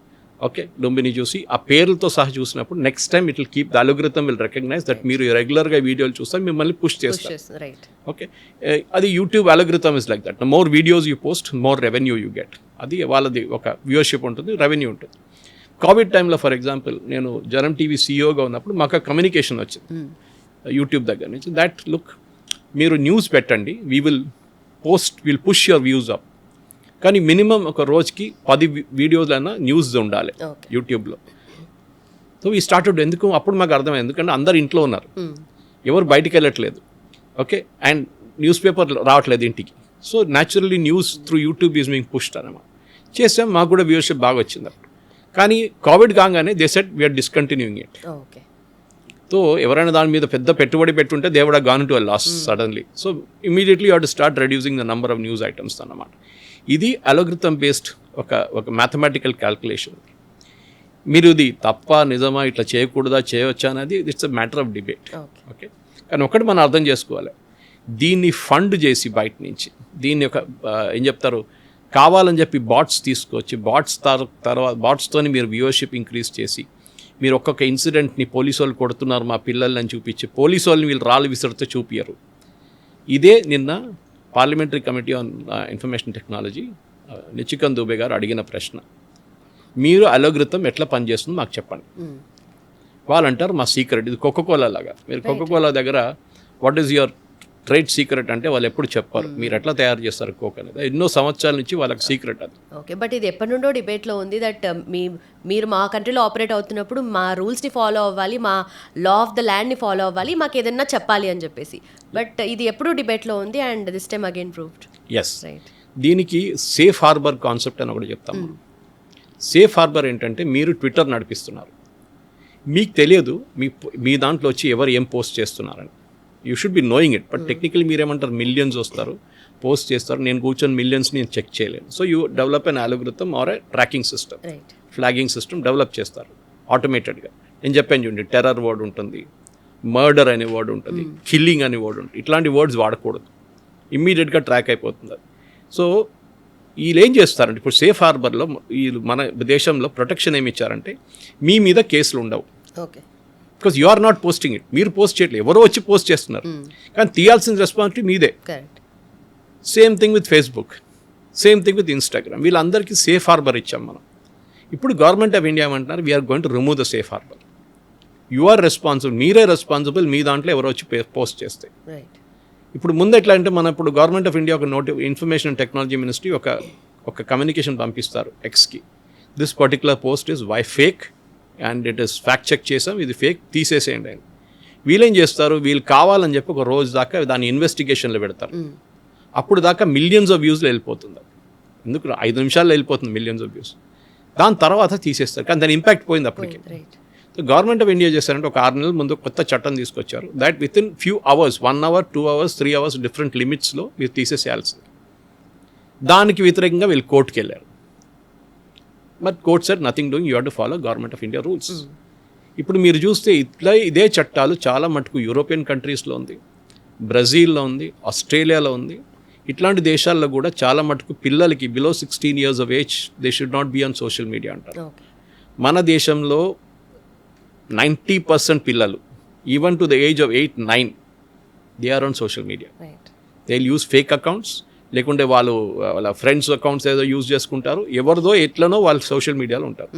ఓకే, లుంబిని చూసి ఆ పేర్లతో సహా చూసినప్పుడు next time it will keep the algorithm will recognise that మీరు రెగ్యులర్గా వీడియోలు చూస్తే మిమ్మల్ని పుష్ చేస్తారు. ఓకే, అది YouTube algorithm is like that. More videos you post, more revenue you get. అది వాళ్ళది ఒక వ్యూవర్షిప్ ఉంటుంది, రెవెన్యూ ఉంటుంది. కోవిడ్ టైంలో ఫర్ ఎగ్జాంపుల్ నేను జనం టీవీ సీఈఓగా ఉన్నప్పుడు మాకు కమ్యూనికేషన్ వచ్చింది యూట్యూబ్ దగ్గర నుంచి, దట్ లుక్ మీరు న్యూస్ పెట్టండి, will push your views up, కానీ మినిమం ఒక రోజుకి 10 వీడియోలైనా న్యూస్ ఉండాలి యూట్యూబ్లో. సో ఈ స్టార్టెడ్. ఎందుకు అప్పుడు మాకు అర్థమైంది, ఎందుకంటే అందరు ఇంట్లో ఉన్నారు, ఎవరు బయటికి వెళ్ళట్లేదు, ఓకే, అండ్ న్యూస్ పేపర్ రావట్లేదు ఇంటికి. So naturally news through YouTube is being pushed అనమాట. చేసాం, మాకు కూడా వ్యూవర్షిప్ బాగా వచ్చింది అప్పుడు. కానీ కోవిడ్ కాగానే they said we are discontinuing it. So ఎవరైనా దాని మీద పెద్ద పెట్టుబడి పెట్టుంటే they would have gone to a loss suddenly. So immediately you have to start reducing the number of news items అన్నమాట. ఇది అల్గోరిథం బేస్డ్ ఒక మ్యాథమెటికల్ క్యాల్కులేషన్. మీరు ఇది తప్ప నిజమా, ఇట్లా చేయకూడదా, చేయవచ్చా అనేది it's a matter of debate. Okay, కానీ ఒకటి మనం అర్థం చేసుకోవాలి, దీన్ని ఫండ్ చేసి బయట నుంచి దీన్ని ఒక ఏం చెప్తారు, కావాలని చెప్పి బాట్స్ తీసుకొచ్చి తర్వాత బాట్స్తోని మీరు వ్యూవర్షిప్ ఇంక్రీజ్ చేసి మీరు ఒక్కొక్క ఇన్సిడెంట్ని పోలీసు వాళ్ళు కొడుతున్నారు మా పిల్లల్ని చూపించి పోలీసు వాళ్ళని వీళ్ళు రాళ్ళు విసిరితే చూపించరు. ఇదే నిన్న parliamentary committee on information technology Nishikant Dubey గారు అడిగిన ప్రశ్న, మీరు అల్గోరిథం ఎట్లా పనిచేస్తుందో మాకు చెప్పండి. వాళ్ళు అంటారు మా సీక్రెట్, ఇది కోకోకోలా లాగా. మీరు కోకోకోలా దగ్గర what is your trade secret అంటే వాళ్ళు ఎప్పుడు చెప్పారు, మీరు ఎట్లా తయారు చేస్తారు కోక్ అనేది. ఎన్నో సంవత్సరాల నుంచి వాళ్ళకి సీక్రెట్ అది. ఓకే, బట్ ఇది ఎప్పటి నుండో డిబేట్లో ఉంది దట్ మీరు మా కంట్రీలో ఆపరేట్ అవుతున్నప్పుడు మా రూల్స్ని ఫాలో అవ్వాలి, మా లా ఆఫ్ ద ల్యాండ్ని ఫాలో అవ్వాలి, మాకు ఏదన్నా చెప్పాలి అని చెప్పేసి. బట్ ఇది ఎప్పుడు డిబేట్లో ఉంది and this time again proved. Yes, దీనికి సేఫ్ హార్బర్ కాన్సెప్ట్ అని ఒకటి చెప్తాం. సేఫ్ హార్బర్ ఏంటంటే మీరు ట్విట్టర్ నడిపిస్తున్నారు, మీకు తెలియదు మీ దాంట్లో వచ్చి ఎవరు ఏం పోస్ట్ చేస్తున్నారని. You should be knowing it, but technically మీరేమంటారు, మిలియన్స్ వస్తారు పోస్ట్ చేస్తారు, నేను కూర్చొని మిలియన్స్ నేను చెక్ చేయలేను. So you develop an algorithm or a tracking system, flagging system develop చేస్తారు ఆటోమేటెడ్గా. నేను చెప్పాను చూడండి, టెర్రర్ వర్డ్ ఉంటుంది, మర్డర్ అనే వర్డ్ ఉంటుంది, కిల్లింగ్ అనే వర్డ్ ఉంటుంది, ఇట్లాంటి వర్డ్స్ వాడకూడదు, ఇమ్మీడియట్గా ట్రాక్ అయిపోతుంది అది. సో వీళ్ళు ఏం చేస్తారంటే ఇప్పుడు సేఫ్ హార్బర్లో వీళ్ళు మన దేశంలో ప్రొటెక్షన్ ఏమి ఇచ్చారంటే మీ మీద కేసులు ఉండవు. Okay, because you are not posting it, మీరు పోస్ట్ చేయట్లేదు, ఎవరో వచ్చి పోస్ట్ చేస్తున్నారు, కానీ తీయాల్సిన రెస్పాన్సిబిలిటీ మీదే. Same thing with Facebook, same thing with Instagram, వీళ్ళందరికీ సేఫ్ హార్బర్ ఇచ్చాం మనం. ఇప్పుడు గవర్నమెంట్ ఆఫ్ ఇండియా ఏమంటున్నారు, we are going to remove the safe harbour. You are responsible, మీరే రెస్పాన్సిబుల్ మీ దాంట్లో ఎవరో వచ్చి పోస్ట్ చేస్తే. ఇప్పుడు ముందు ఎట్లా అంటే మనం ఇప్పుడు గవర్నమెంట్ ఆఫ్ ఇండియా ఒక ఇన్ఫర్మేషన్ అండ్ టెక్నాలజీ మినిస్ట్రీ ఒక కమ్యూనికేషన్ పంపిస్తారు ఎక్స్కి, this particular post is fake and it is fact check చేసాం, ఇది ఫేక్, తీసేసేయండి అని. వీళ్ళేం చేస్తారు, వీళ్ళు కావాలని చెప్పి ఒక రోజు దాకా దాన్ని ఇన్వెస్టిగేషన్లో పెడతారు. అప్పుడు దాకా మిలియన్స్ ఆఫ్ వ్యూస్లో వెళ్ళిపోతుంది. ఎందుకు 5 నిమిషాల్లో వెళ్ళిపోతుంది మిలియన్స్ ఆఫ్ వ్యూస్. దాని తర్వాత తీసేస్తారు, కానీ దాని ఇంపాక్ట్ పోయింది అప్పటికి. సో గవర్నమెంట్ ఆఫ్ ఇండియా చేశారంటే ఒక 6 నెలల ముందు కొత్త చట్టం తీసుకొచ్చారు, that with in few hours, 1 hour 2 hours 3 hours different లిమిట్స్లో మీరు తీసేసేయాల్సింది. దానికి వ్యతిరేకంగా వీళ్ళు కోర్టుకి వెళ్ళారు. But court said nothing doing, you have to follow government of India rules. ఇప్పుడు మీరు చూస్తే ఇదే చట్టాలు చాలా మటుకు యూరోపియన్ కంట్రీస్లో ఉంది, బ్రెజిల్లో ఉంది, ఆస్ట్రేలియాలో ఉంది. ఇట్లాంటి దేశాల్లో కూడా చాలా మటుకు పిల్లలకి below 16 years of age they should not be on social media అంటారు. మన దేశంలో 90% పిల్లలు even to the age of 8-9 they are on social media. They will use fake accounts, లేకుంటే వాళ్ళ ఫ్రెండ్స్ అకౌంట్స్ ఏదో యూజ్ చేసుకుంటారు, ఎవరిదో ఎట్లనో వాళ్ళు సోషల్ మీడియాలో ఉంటారు.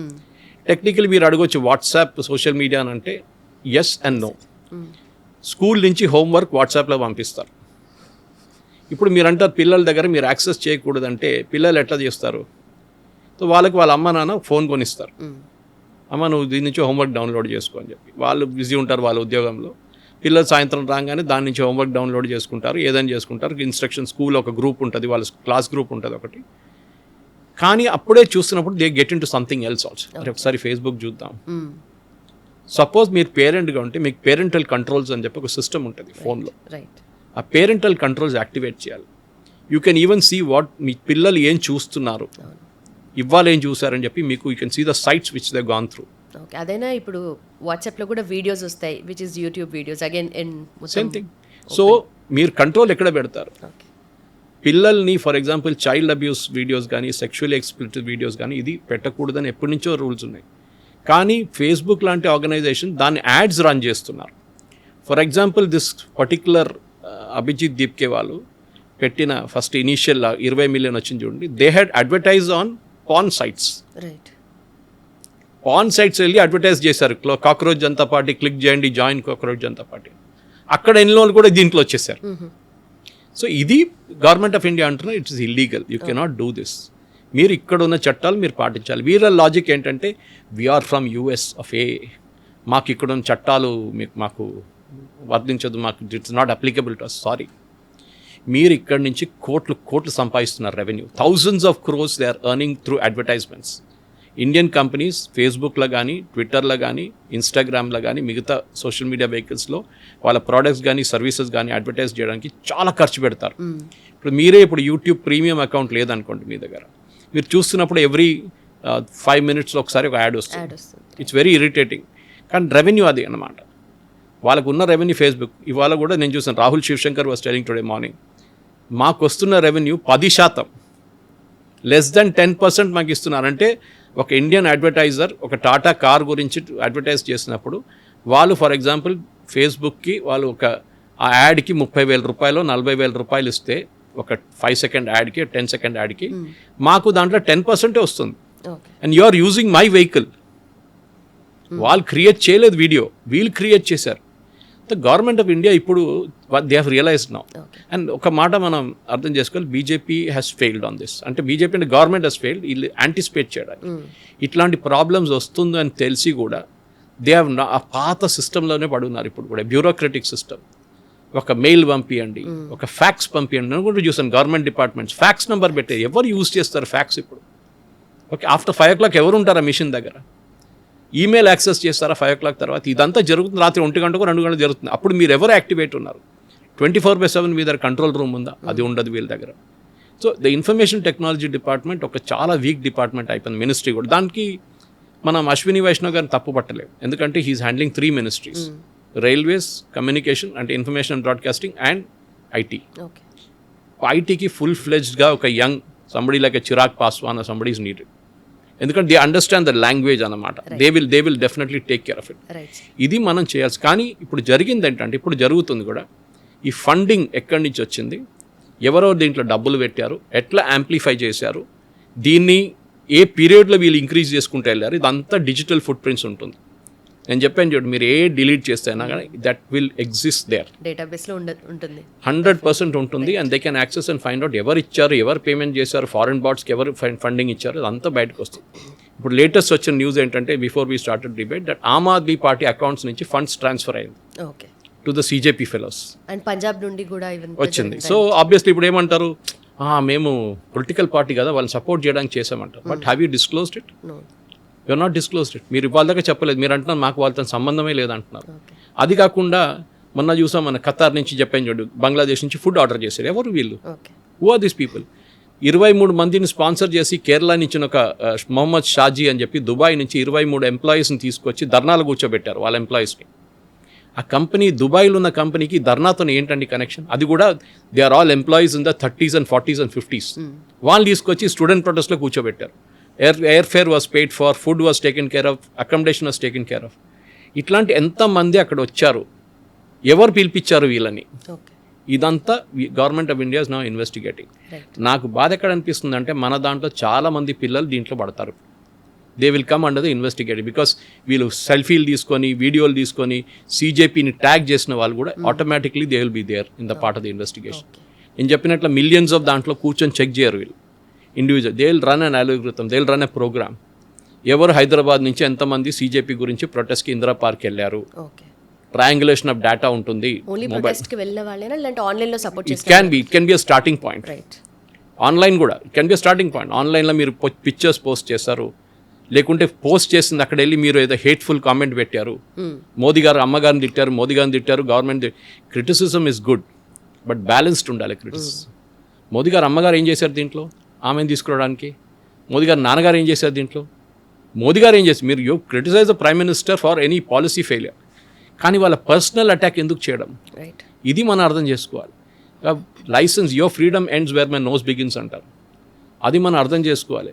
టెక్నికలీ మీరు అడగొచ్చు వాట్సాప్ సోషల్ మీడియా అని అంటే ఎస్ అండ్ నో. స్కూల్ నుంచి హోంవర్క్ వాట్సాప్లో పంపిస్తారు. ఇప్పుడు మీరు అంటారు పిల్లల దగ్గర మీరు యాక్సెస్ చేయకూడదంటే పిల్లలు ఎట్లా చేస్తారు? సో వాళ్ళకి వాళ్ళ అమ్మ నాన్న ఫోన్ కొనిస్తారు. అమ్మ నువ్వు దీని నుంచి హోంవర్క్ డౌన్లోడ్ చేసుకో అని చెప్పి. వాళ్ళు బిజీ ఉంటారు వాళ్ళ ఉద్యోగంలో. పిల్లలు సాయంత్రం రాగానే దాని నుంచి హోంవర్క్ డౌన్లోడ్ చేసుకుంటారు, ఏదైనా చేసుకుంటారు. ఇన్స్ట్రక్షన్ స్కూల్ ఒక గ్రూప్ ఉంటుంది, వాళ్ళ క్లాస్ గ్రూప్ ఉంటుంది ఒకటి. కానీ అప్పుడే చూస్తున్నప్పుడు they get in to something else also. ఒకసారి ఫేస్బుక్ చూద్దాం. సపోజ్ మీరు పేరెంట్గా ఉంటే మీకు పేరెంటల్ కంట్రోల్స్ అని చెప్పి ఒక సిస్టమ్ ఉంటుంది ఫోన్లో. ఆ పేరెంటల్ కంట్రోల్స్ యాక్టివేట్ చేయాలి. You can even see what మీ పిల్లలు ఏం చూస్తున్నారు, ఇవాళ ఏం చూసారని చెప్పి మీకు you can see the sites which they gone through. Okay, అదైనా ఇప్పుడు వాట్సాప్లో కూడా వీడియోస్ వస్తాయి which is YouTube videos again same thing. So మీరు కంట్రోల్ ఎక్కడ పెడతారు? పిల్లల్ని for example child abuse videos కానీ సెక్షువల్లీ ఎక్స్ప్లిసిట్ వీడియోస్ కానీ ఇది పెట్టకూడదని ఎప్పటి నుంచో రూల్స్ ఉన్నాయి. కానీ ఫేస్బుక్ లాంటి ఆర్గనైజేషన్ దాన్ని యాడ్స్ రన్ చేస్తున్నారు. For example this particular Abhijit Dipke వాళ్ళు పెట్టిన ఫస్ట్ ఇనీషియల్ 20 million వచ్చింది చూడండి. They had advertise on porn sites. Porn sites వెళ్ళి అడ్వర్టైజ్ చేశారు. కాక్రోచ్ జనతా పార్టీ క్లిక్ చేయండి, జాయిన్ కాక్రోచ్ జనతా పార్టీ. అక్కడ ఎన్రోల్ కూడా దీంట్లో వచ్చేసారు. సో ఇది గవర్నమెంట్ ఆఫ్ ఇండియా అంటున్నారు it is illegal, you cannot do this. మీరు ఇక్కడ ఉన్న చట్టాలు మీరు పాటించాలి. వీళ్ళ లాజిక్ ఏంటంటే we are from US of A, మాకు ఇక్కడ ఉన్న చట్టాలు మాకు వర్తించదు, మాకు it's not applicable to us. Sorry, మీరు ఇక్కడి నుంచి కోట్లు సంపాదిస్తున్నారు revenue. Thousands of crores they are earning through advertisements. Indian companies ఫేస్బుక్లో కానీ ట్విట్టర్లో కానీ ఇన్స్టాగ్రామ్లో కానీ మిగతా సోషల్ మీడియా వెహికల్స్లో వాళ్ళ ప్రోడక్ట్స్ కానీ సర్వీసెస్ కానీ అడ్వర్టైజ్ చేయడానికి చాలా ఖర్చు పెడతారు. ఇప్పుడు యూట్యూబ్ ప్రీమియం అకౌంట్ లేదనుకోండి మీ దగ్గర, మీరు చూస్తున్నప్పుడు ఎవ్రీ 5 minutes ఒకసారి ఒక యాడ్ వస్తుంది. It's very irritating. కానీ రెవెన్యూ అది అన్నమాట. వాళ్ళకు ఉన్న రెవెన్యూ ఫేస్బుక్. ఇవాళ కూడా నేను చూసాను, Rahul Shivshankar was telling today morning, మాకు వస్తున్న రెవెన్యూ 10%, లెస్ దెన్ 10% మాకు ఇస్తున్నారంటే ఒక ఇండియన్ అడ్వర్టైజర్ ఒక టాటా కార్ గురించి అడ్వర్టైజ్ చేసినప్పుడు వాళ్ళు ఫర్ ఎగ్జాంపుల్ ఫేస్బుక్కి వాళ్ళు ఆ యాడ్కి 30,000 రూపాయలు 40,000 రూపాయలు ఇస్తే ఒక 5 second యాడ్కి 10 second యాడ్కి మాకు దాంట్లో 10% వస్తుంది. And you are using my vehicle. వాళ్ళు క్రియేట్ చేయలేదు వీడియో, వీళ్ళు క్రియేట్ చేశారు. ద గవర్నమెంట్ ఆఫ్ ఇండియా ఇప్పుడు they have realised now. And ఒక మాట మనం అర్థం చేసుకోవాలి, BJP has failed on this. అంటే బీజేపీ అంటే గవర్నమెంట్ హ్యాస్ ఫెయిల్డ్. వీళ్ళు యాంటిసిపేట్ చేయడానికి ఇట్లాంటి ప్రాబ్లమ్స్ వస్తుందని తెలిసి కూడా దే హ్యావ్ ఆ పాత సిస్టంలోనే పడున్నారు ఇప్పుడు కూడా. Bureaucratic system. ఒక మెయిల్ పంపియండి, ఒక ఫ్యాక్స్ పంపియండి. నేను కూడా చూసాను గవర్నమెంట్ డిపార్ట్మెంట్స్ ఫ్యాక్స్ నెంబర్ పెట్టే. ఎవరు యూజ్ చేస్తారు ఫ్యాక్స్ ఇప్పుడు? ఓకే, ఆఫ్టర్ 5 o'clock ఎవరు ఉంటారా మిషన్ దగ్గర? ఈమెయిల్ యాక్సెస్ చేస్తారా 5 o'clock తర్వాత? ఇదంతా జరుగుతుంది రాత్రి 1 గంటకు 2 గంటలకు జరుగుతుంది. అప్పుడు మీరు ఎవరు యాక్టివేట్ ఉన్నారు? 24/7 మీ దగ్గర కంట్రోల్ రూమ్ ఉందా? అది ఉండదు వీళ్ళ దగ్గర. So the information technology department ఒక చాలా వీక్ డిపార్ట్మెంట్ అయిపోయింది. మినిస్ట్రీ కూడా. దానికి మనం అశ్విని వైష్ణవ్ గారిని తప్పు పట్టలేము. ఎందుకంటే he is handling 3 ministries: railways, communication అంటే information and broadcasting, and IT. ఐటీకి ఫుల్ ఫ్లెజ్డ్గా ఒక young somebody like Chirag Paswan somebody is needed. ఎందుకంటే దే అండర్స్టాండ్ ద లాంగ్వేజ్ అన్నమాట. They will definitely take care of it. ఇది మనం చేయాల్సి. కానీ ఇప్పుడు జరిగింది ఏంటంటే, ఇప్పుడు జరుగుతుంది కూడా, ఈ ఫండింగ్ ఎక్కడి నుంచి వచ్చింది, ఎవరో దీంట్లో డబ్బులు పెట్టారు, ఎట్లా యాంప్లిఫై చేశారు, దీన్ని ఏ పీరియడ్లో వీళ్ళు ఇంక్రీజ్ చేసుకుంటూ వెళ్ళారు, ఇదంతా డిజిటల్ ఫుట్ ప్రింట్స్ ఉంటుంది. నేను చెప్పాను చూడండి, మీరు ఏ డిలీట్ చేస్తేనా కానీ దట్ విల్ ఎగ్జిస్ట్ దేర్. డేటాబేస్లో ఉంటుంది, 100% ఉంటుంది. And they can access and find out ఎవరు ఇచ్చారు, ఎవరు పేమెంట్ చేశారు, ఫారెన్ బాట్స్కి ఎవరు ఫండింగ్ ఇచ్చారు, అదంతా బయటకు వస్తుంది. ఇప్పుడు లేటెస్ట్ వచ్చిన న్యూస్ ఏంటంటే, before we started debate, that Aam Aadmi Party accounts నుంచి ఫండ్స్ ట్రాన్స్ఫర్ అయింది to the CJP fellows. And Punjab నుండి కూడా వచ్చింది. సో ఆబ్వియస్లీ ఇప్పుడు ఏమంటారు, మేము పొలిటికల్ పార్టీ కదా వాళ్ళని సపోర్ట్ చేయడానికి చేసామంటారు. But have you disclosed it? You are not disclosed it. మీరు వాళ్ళ దగ్గర చెప్పలేదు. మీరు అంటున్నారు మాకు వాళ్ళతో సంబంధమే లేదంటున్నారు. అది కాకుండా మొన్న చూసాం, మన ఖతార్ నుంచి చెప్పాను చూడు, బంగ్లాదేశ్ నుంచి ఫుడ్ ఆర్డర్ చేశారు. ఎవరు వీళ్ళు? Who are these people? 23 మందిని స్పాన్సర్ చేసి కేరళ నుంచి ఒక మొహమ్మద్ షాజీ అని చెప్పి దుబాయ్ నుంచి 23 ఎంప్లాయీస్ని తీసుకొచ్చి ధర్నాలు కూర్చోబెట్టారు వాళ్ళ ఎంప్లాయీస్ని. ఆ కంపెనీ దుబాయ్లో ఉన్న కంపెనీకి ధర్నాతో ఏంటండి కనెక్షన్? అది కూడా they are all employees in the 30s and 40s and 50s. వాళ్ళు తీసుకొచ్చి స్టూడెంట్ ప్రొటెస్ట్లో కూర్చోబెట్టారు. Air fair was paid for, food was taken care of, accommodation was taken care of. ఇట్లాంటి ఎంతమంది అక్కడ వచ్చారు, ఎవరు పిలిపించారు వీళ్ళని? ఇదంతా government of India is now investigating. నాకు బాధ ఎక్కడ అనిపిస్తుంది అంటే, మన దాంట్లో చాలామంది పిల్లలు దీంట్లో పడతారు. They will come under the investigative because వీళ్ళు సెల్ఫీలు తీసుకొని వీడియోలు తీసుకొని సీజేపీని ట్యాగ్ చేసిన వాళ్ళు కూడా automatically they will be there in the part of the investigation. నేను చెప్పినట్లు మిలియన్స్ ఆఫ్ దాంట్లో కూర్చొని చెక్ చేయరు వీళ్ళు individual. They will run an algorithm, they will run a program. ఎవరు హైదరాబాద్ నుంచి ఎంతమంది సీజేపీ గురించి ప్రొటెస్ట్కి ఇందిరా పార్క్ వెళ్ళారు, ట్రయాంగులేషన్ ఆఫ్ డేటా ఉంటుంది. ఓన్లీ ప్రొటెస్ట్కి వెళ్ళిన వాళ్ళేనా లేదంటే ఆన్లైన్లో support it can be a starting point. Right. Online కూడా it can be a starting point. ఆన్లైన్లో మీరు పిక్చర్స్ పోస్ట్ చేస్తారు, లేకుంటే పోస్ట్ చేసింది అక్కడ వెళ్ళి మీరు ఏదో హేట్ఫుల్ కామెంట్ పెట్టారు, మోదీ గారు అమ్మగారిని తిట్టారు, మోదీ గారిని తిట్టారు, government criticism is good but balanced ఉండాలి క్రిటిసిజం. మోదీ గారు అమ్మగారు ఏం చేశారు దీంట్లో ఆమెను తీసుకురావడానికి? మోదీ గారు నాన్నగారు ఏం చేశారు దీంట్లో? మోదీ గారు ఏం చేశారు? మీరు you criticise the prime minister for any policy failure, కానీ వాళ్ళ పర్సనల్ అటాక్ ఎందుకు చేయడం? రైట్. ఇది మనం అర్థం చేసుకోవాలి. Licence your freedom ends where my nose begins అంటారు. అది మనం అర్థం చేసుకోవాలి.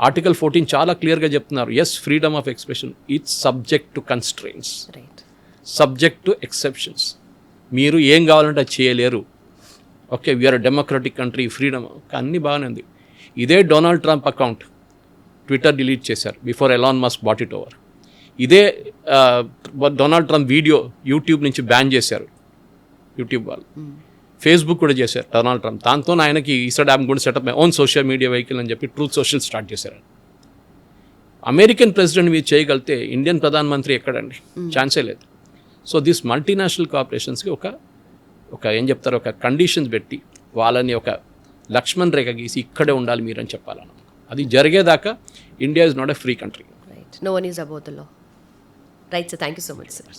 ఆర్టికల్ 14 చాలా క్లియర్గా చెప్తున్నారు, as freedom of expression it's subject to constraints, right, subject to exceptions. మీరు ఏం కావాలంటే అది చేయలేరు. Okay, we are democratic country, freedom అన్నీ బాగానే ఉంది. ఇదే Donald Trump account Twitter delete చేశారు before Elon Musk bought it over. ఇదే డొనాల్డ్ ట్రంప్ వీడియో యూట్యూబ్ నుంచి బ్యాన్ చేశారు యూట్యూబ్ వాళ్ళు. ఫేస్బుక్ కూడా చేశారు డొనాల్డ్ ట్రంప్. దాంతో ఆయనకి ఈసారి యాప్ కూడా setup own social media vehicle అని చెప్పి ట్రూత్ సోషల్ స్టార్ట్ చేశారు. అమెరికన్ ప్రెసిడెంట్ మీరు చేయగలిగితే ఇండియన్ ప్రధానమంత్రి ఎక్కడండి? ఛాన్సే లేదు. సో దిస్ మల్టీనేషనల్ కార్పొరేషన్స్కి ఒక ఏం చెప్తారు, ఒక కండిషన్స్ పెట్టి వాళ్ళని ఒక లక్ష్మణ్ రేఖ గీసి ఇక్కడే ఉండాలి మీరు అని చెప్పాలన్న. అది జరిగేదాకా India is not a free country. Right. No one is above the law. Right sir, thank you so much sir.